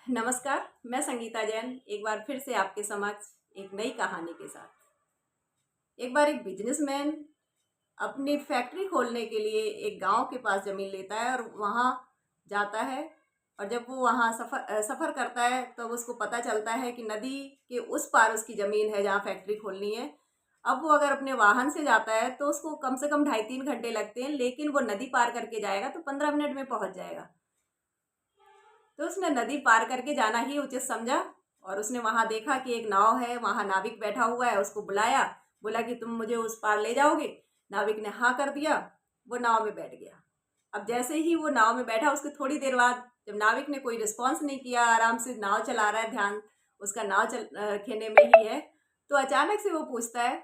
नमस्कार। मैं संगीता जैन एक बार फिर से आपके समक्ष एक नई कहानी के साथ। एक बार एक बिजनेसमैन अपनी फैक्ट्री खोलने के लिए एक गांव के पास ज़मीन लेता है और वहां जाता है। और जब वो वहां सफ़र करता है तो उसको पता चलता है कि नदी के उस पार उसकी ज़मीन है जहां फैक्ट्री खोलनी है। अब वो अगर अपने वाहन से जाता है तो उसको कम से कम 2.5-3 घंटे लगते हैं, लेकिन वो नदी पार करके जाएगा तो 15 मिनट में पहुंच जाएगा। तो उसने नदी पार करके जाना ही उचित समझा और उसने वहां देखा कि एक नाव है, वहां नाविक बैठा हुआ है। उसको बुलाया, बोला कि तुम मुझे उस पार ले जाओगे। नाविक ने हाँ कर दिया, वो नाव में बैठ गया। अब जैसे ही वो नाव में बैठा, उसके थोड़ी देर बाद जब नाविक ने कोई रिस्पॉन्स नहीं किया, आराम से नाव चला रहा है, ध्यान उसका नाव खेने में ही है, तो अचानक से वो पूछता है,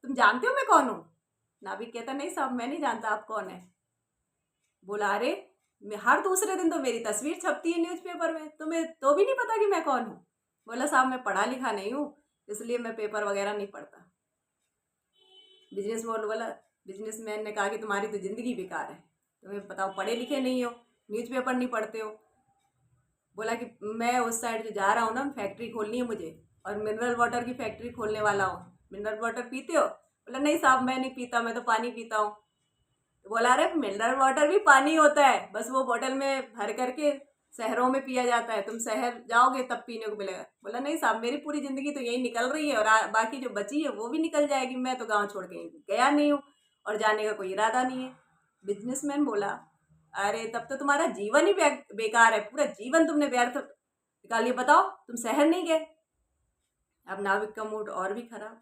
तुम जानते हो मैं कौन हूँ? नाविक कहता, नहीं साहब, मैं नहीं जानता, आप कौन है? बोला, अरे हर दूसरे दिन तो मेरी तस्वीर छपती है न्यूज़पेपर में, तुम्हें तो भी नहीं पता कि मैं कौन हूँ? बोला, साहब मैं पढ़ा लिखा नहीं हूँ, इसलिए मैं पेपर वगैरह नहीं पढ़ता। बोला, बिजनेसमैन ने कहा कि तुम्हारी तो ज़िंदगी बेकार है, तुम्हें बताओ, पढ़े लिखे नहीं हो, न्यूज़पेपर नहीं पढ़ते हो। बोला कि मैं उस साइड जो जा रहा हूँ ना, फैक्ट्री खोलनी है मुझे, और मिनरल वाटर की फैक्ट्री खोलने वाला हूँ। मिनरल वाटर पीते हो? बोला, नहीं साहब मैं नहीं पीता, मैं तो पानी पीता हूँ। तो बोला, अरे मिनरल वाटर भी पानी होता है, बस वो बोतल में भर करके शहरों में पिया जाता है, तुम शहर जाओगे तब पीने को मिलेगा। बोला, नहीं साहब मेरी पूरी ज़िंदगी तो यही निकल रही है और बाकी जो बची है वो भी निकल जाएगी, मैं तो गांव छोड़ के गया नहीं हूँ और जाने का कोई इरादा नहीं है। बिजनेसमैन बोला, अरे तब तो तुम्हारा जीवन ही बेकार है, पूरा जीवन तुमने व्यर्थ निकाल लिया, बताओ तुम शहर नहीं गए। अब नाविक का मूड और भी खराब।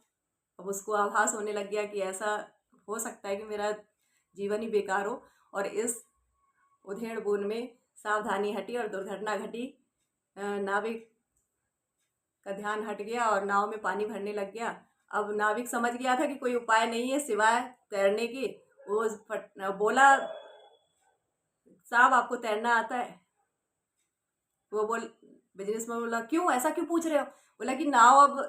अब उसको आभास होने लग गया कि ऐसा हो सकता है कि मेरा जीवन ही बेकार हो। और इस उधेड़ बुन में सावधानी हटी और दुर्घटना घटी। नाविक का ध्यान हट गया और नाव में पानी भरने लग गया। अब नाविक समझ गया था कि कोई उपाय नहीं है सिवाय तैरने के। वो बोला, साहब आपको तैरना आता है? वो बिजनेसमैन बोला, क्यों, ऐसा क्यों पूछ रहे हो? बोला कि नाव अब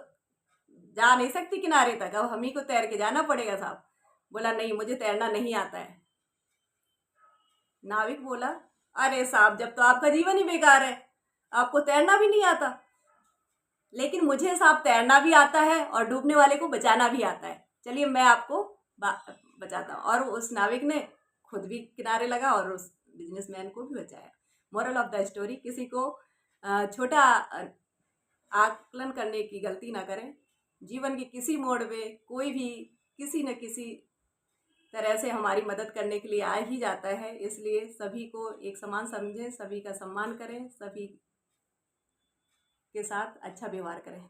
जा नहीं सकती किनारे तक, अब हम ही को तैर के जाना पड़ेगा साहब। बोला, नहीं मुझे तैरना नहीं आता है। नाविक बोला, अरे साहब जब तो आपका जीवन ही बेकार है, आपको तैरना भी नहीं आता, लेकिन मुझे साहब तैरना भी आता है और डूबने वाले को बचाना भी आता है, चलिए मैं आपको बचाता हूँ। और उस नाविक ने खुद भी किनारे लगा और उस बिजनेसमैन को भी बचाया। मोरल ऑफ द स्टोरी, किसी को छोटा आकलन करने की गलती ना करें। जीवन के किसी मोड़ में कोई भी किसी न किसी तरह से हमारी मदद करने के लिए आ ही जाता है, इसलिए सभी को एक समान समझें, सभी का सम्मान करें, सभी के साथ अच्छा व्यवहार करें।